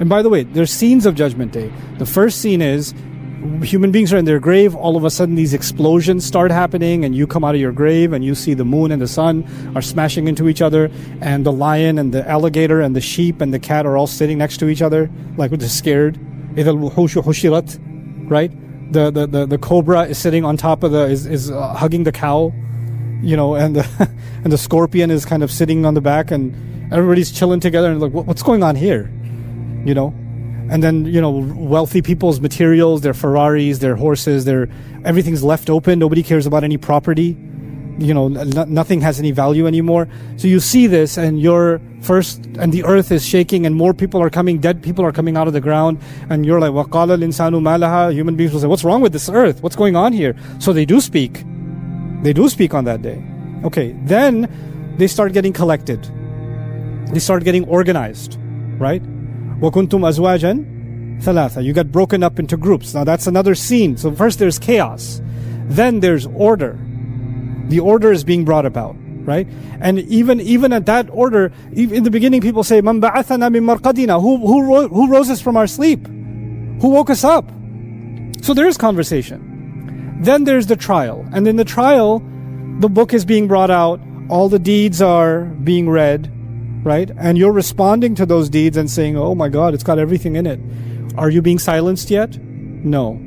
And by the way, there's scenes of Judgment Day. The first scene is human beings are in their grave. All of a sudden these explosions start happening and you come out of your grave and you see the moon and the sun are smashing into each other, and the lion and the alligator and the sheep and the cat are all sitting next to each other like they're scared. إِذَا الْوُحُوشُ حُشِرَتْ, right? The cobra is sitting on top of is hugging the cow, you know, and the scorpion is kind of sitting on the back, and everybody's chilling together and like, what's going on here, you know? And then, you know, wealthy people's materials, their Ferraris, their horses, everything's left open. Nobody cares about any property. You know, nothing has any value anymore. So you see this, and and the earth is shaking, and more people are coming, dead people are coming out of the ground, and you're like, وَقَالَ الْإِنسَانُ مَا لَهَا. Human beings will say, what's wrong with this earth? What's going on here? So they do speak. They do speak on that day. Okay, then they start getting collected. They start getting organized, right? وَكُنْتُمْ أَزْوَاجًا ثَلَاثًا. You get broken up into groups. Now that's another scene. So first there's chaos. Then there's order. The order is being brought about, right? And even at that order, in the beginning people say, مَنْ بَعَثَنَا مِنْ مَرْقَدِنَا. Who rose us from our sleep? Who woke us up? So there is conversation. Then there's the trial. And in the trial, the book is being brought out. All the deeds are being read, right? And you're responding to those deeds and saying, oh my God, it's got everything in it. Are you being silenced yet? No.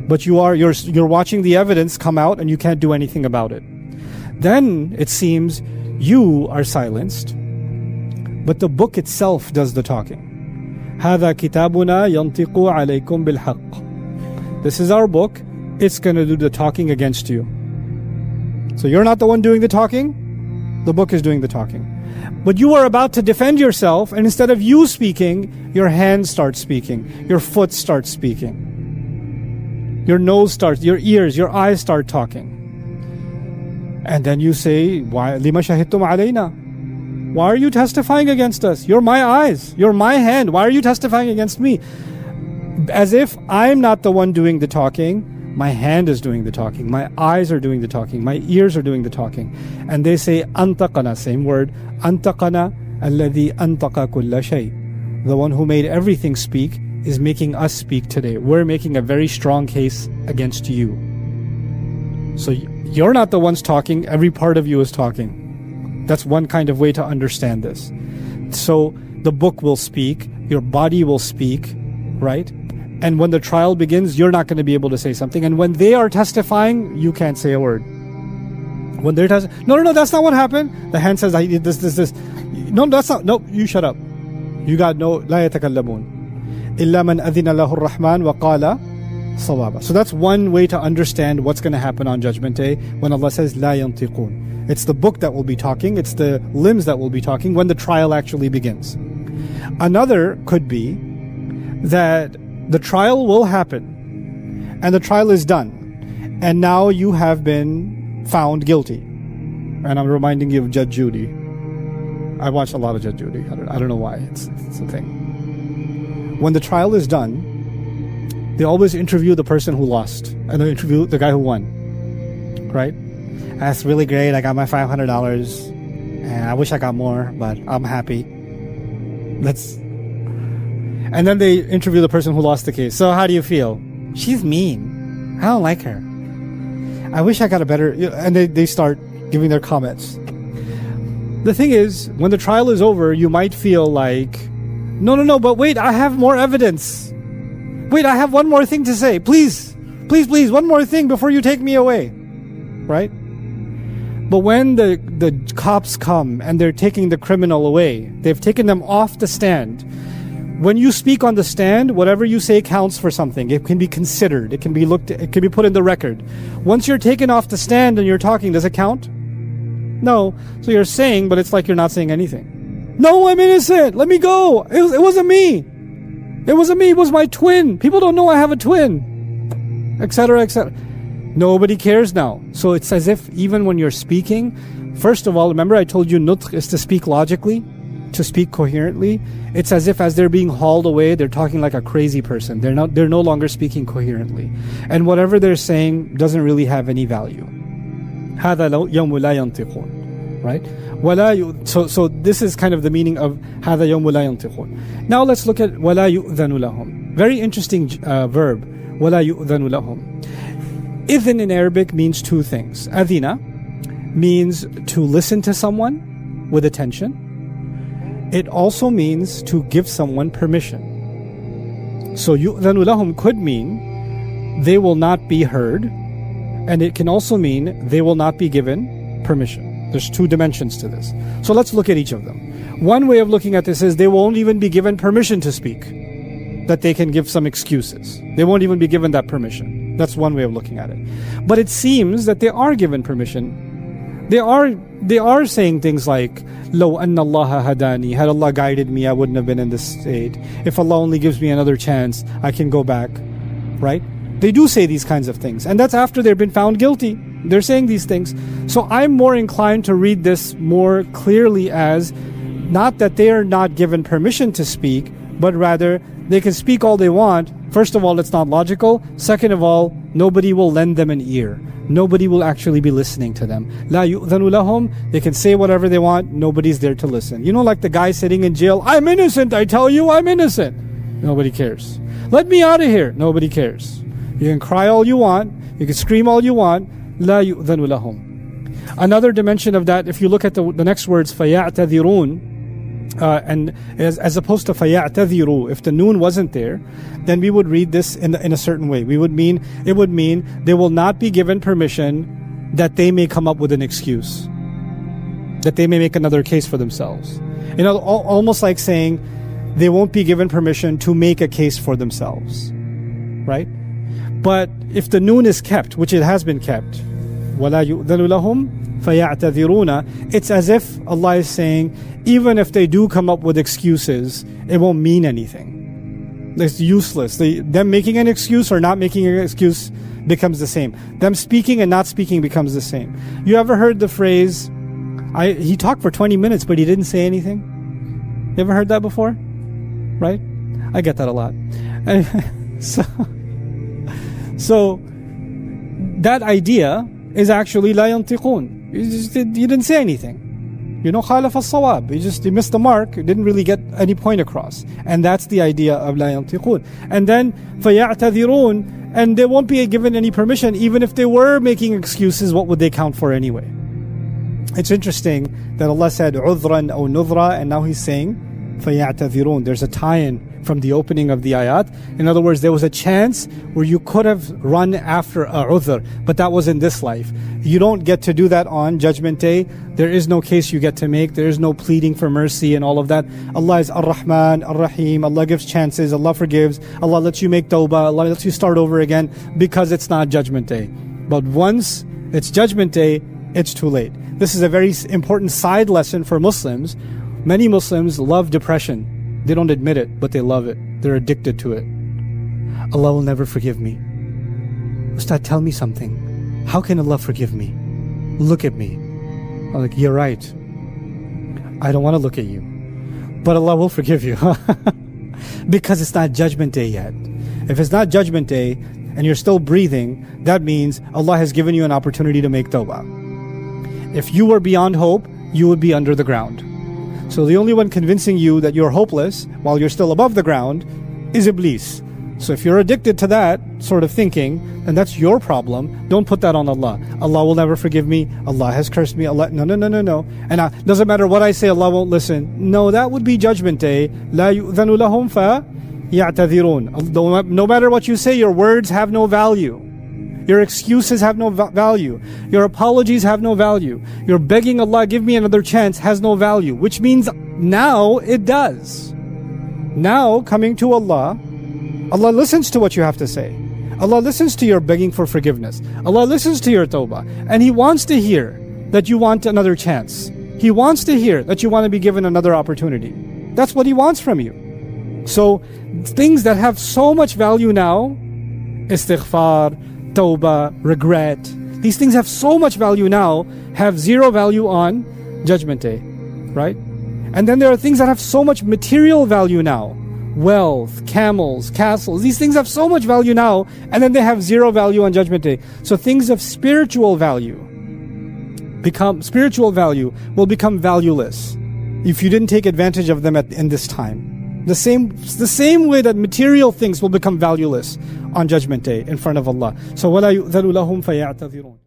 But you're watching the evidence come out and you can't do anything about it. Then it seems you are silenced, but the book itself does the talking. هذا كتابنا ينطق عليكم بالحق. This is our book. It's going to do the talking against you. So you're not the one doing the talking. The book is doing the talking. But you are about to defend yourself, and instead of you speaking, your hands start speaking. Your foot starts speaking. Your nose starts, your ears, your eyes start talking. And then you say, "Why لِمَ شَهِدْتُمْ عَلَيْنَا?" Why are you testifying against us? You're my eyes. You're my hand. Why are you testifying against me? As if I'm not the one doing the talking. My hand is doing the talking. My eyes are doing the talking. My ears are doing the talking. And they say, أَنْتَقَنَا, same word. أَنْتَقَنَا الَّذِي أَنْتَقَ كُلَّ شَيْءٍ. The one who made everything speak is making us speak today. We're making a very strong case against you. So you're not the ones talking. Every part of you is talking. That's one kind of way to understand this. So the book will speak. Your body will speak, right? And when the trial begins, you're not going to be able to say something. And when they are testifying, you can't say a word. When they're no, that's not what happened. The hand says, I did this. No, that's not. No, you shut up. You got no. لا يتكلمون إلا من أذن له الرحمن وقال صوابا. So that's one way to understand what's going to happen on Judgment Day when Allah says لا ينطقون. It's the book that will be talking. It's the limbs that will be talking when the trial actually begins. Another could be that the trial will happen and the trial is done, and now you have been found guilty. And I'm reminding you of Judge Judy. I watch a lot of Judge Judy. I don't know why. It's a thing. When the trial is done, they always interview the person who lost and they interview the guy who won, right? That's really great. I got my $500 and I wish I got more, but I'm happy. And then they interview the person who lost the case. So how do you feel? She's mean. I don't like her. I wish I got a better... And they start giving their comments. The thing is, when the trial is over, you might feel like, no, but wait, I have more evidence. Wait, I have one more thing to say. Please, one more thing before you take me away. Right? But when the cops come and they're taking the criminal away, they've taken them off the stand. When you speak on the stand, whatever you say counts for something. It can be considered. It can be put in the record. Once you're taken off the stand and you're talking, does it count? No. So you're saying, but it's like you're not saying anything. No, I'm innocent. Let me go. It wasn't me. It wasn't me. It was my twin. People don't know I have a twin. Etc., etc. Nobody cares now. So it's as if even when you're speaking, first of all, remember I told you nutq is to speak logically, to speak coherently. It's as if as they're being hauled away, they're talking like a crazy person. They're no longer speaking coherently. And whatever they're saying doesn't really have any value. هذا يوم لا ينطقون. right? So this is kind of the meaning of هذا يوم لا ينطقون. Now let's look at ولا يؤذن لهم. Very interesting verb, ولا يؤذن لهم. Idhin in Arabic means two things. Adhina means to listen to someone with attention. It also means to give someone permission. So يؤذن لهم could mean they will not be heard, and it can also mean they will not be given permission. There's two dimensions to this. So let's look at each of them. One way of looking at this is they won't even be given permission to speak, that they can give some excuses. They won't even be given that permission. That's one way of looking at it. But it seems that they are given permission. They are saying things like, لو أن الله هداني, had Allah guided me, I wouldn't have been in this state. If Allah only gives me another chance, I can go back. Right? They do say these kinds of things. And that's after they've been found guilty. They're saying these things. So I'm more inclined to read this more clearly as not that they are not given permission to speak, but rather they can speak all they want. First of all, it's not logical. Second of all, nobody will lend them an ear. Nobody will actually be listening to them. لا يؤذن لهم. They can say whatever they want. Nobody's there to listen. You know, like the guy sitting in jail. I'm innocent. I tell you, I'm innocent. Nobody cares. Let me out of here. Nobody cares. You can cry all you want. You can scream all you want. لا يؤذن لهم. Another dimension of that, if you look at the next words, فَيَعْتَذِرُونَ, and as opposed to فَيَعْتَذِرُوا, if the noon wasn't there, then we would read this in a certain way. It would mean they will not be given permission that they may come up with an excuse, that they may make another case for themselves. You know, almost like saying they won't be given permission to make a case for themselves, right? But if the noon is kept, which it has been kept, وَلَا يُؤْذَنُ لَهُمْ فَيَعْتَذِرُونَ, it's as if Allah is saying, even if they do come up with excuses, it won't mean anything. It's useless. Them making an excuse or not making an excuse becomes the same. Them speaking and not speaking becomes the same. You ever heard the phrase, he talked for 20 minutes but he didn't say anything? You ever heard that before? Right? I get that a lot. So that idea is actually لا ينطقون. You didn't say anything. You know, خالف الصواب. You missed the mark. You didn't really get any point across. And that's the idea of لا ينطقون. And then فيعتذرون, and they won't be given any permission. Even if they were making excuses, what would they count for anyway? It's interesting that Allah said عذرا أو نذرا, and now He's saying فَيَعْتَذِرُونَ. There's a tie-in from the opening of the ayat. In other words, there was a chance where you could have run after a udhr, but that was in this life. You don't get to do that on Judgment Day. There is no case you get to make. There is no pleading for mercy and all of that. Allah is Ar-Rahman, Ar-Rahim. Allah gives chances. Allah forgives. Allah lets you make tawbah. Allah lets you start over again because it's not Judgment Day. But once it's Judgment Day, it's too late. This is a very important side lesson for Muslims. Many Muslims love depression. They don't admit it, but they love it. They're addicted to it. Allah will never forgive me. Ustad, tell me something. How can Allah forgive me? Look at me. I'm like, you're right. I don't want to look at you. But Allah will forgive you. Because it's not Judgment Day yet. If it's not Judgment Day and you're still breathing, that means Allah has given you an opportunity to make tawbah. If you were beyond hope, you would be under the ground. So the only one convincing you that you're hopeless while you're still above the ground is Iblis. So if you're addicted to that sort of thinking, then that's your problem. Don't put that on Allah. Allah will never forgive me. Allah has cursed me. Allah, no. And doesn't matter what I say, Allah won't listen. No, that would be Judgment Day. لا يؤذن لهم فيعتذرون. No matter what you say, your words have no value. Your excuses have no value. Your apologies have no value. Your begging Allah, give me another chance, has no value. Which means now it does. Now, coming to Allah, Allah listens to what you have to say. Allah listens to your begging for forgiveness. Allah listens to your tawbah. And He wants to hear that you want another chance. He wants to hear that you want to be given another opportunity. That's what He wants from you. So, things that have so much value now, istighfar, tawbah, regret, these things have so much value now, have zero value on Judgment Day, right? And then there are things that have so much material value now, wealth, camels, castles, these things have so much value now, and then they have zero value on Judgment Day. So things of spiritual value, spiritual value will become valueless if you didn't take advantage of them in this time. The same way that material things will become valueless on Judgment Day in front of Allah. So وَلَا يُؤْذَنُ لَهُمْ فَيَعْتَذِرُونَ.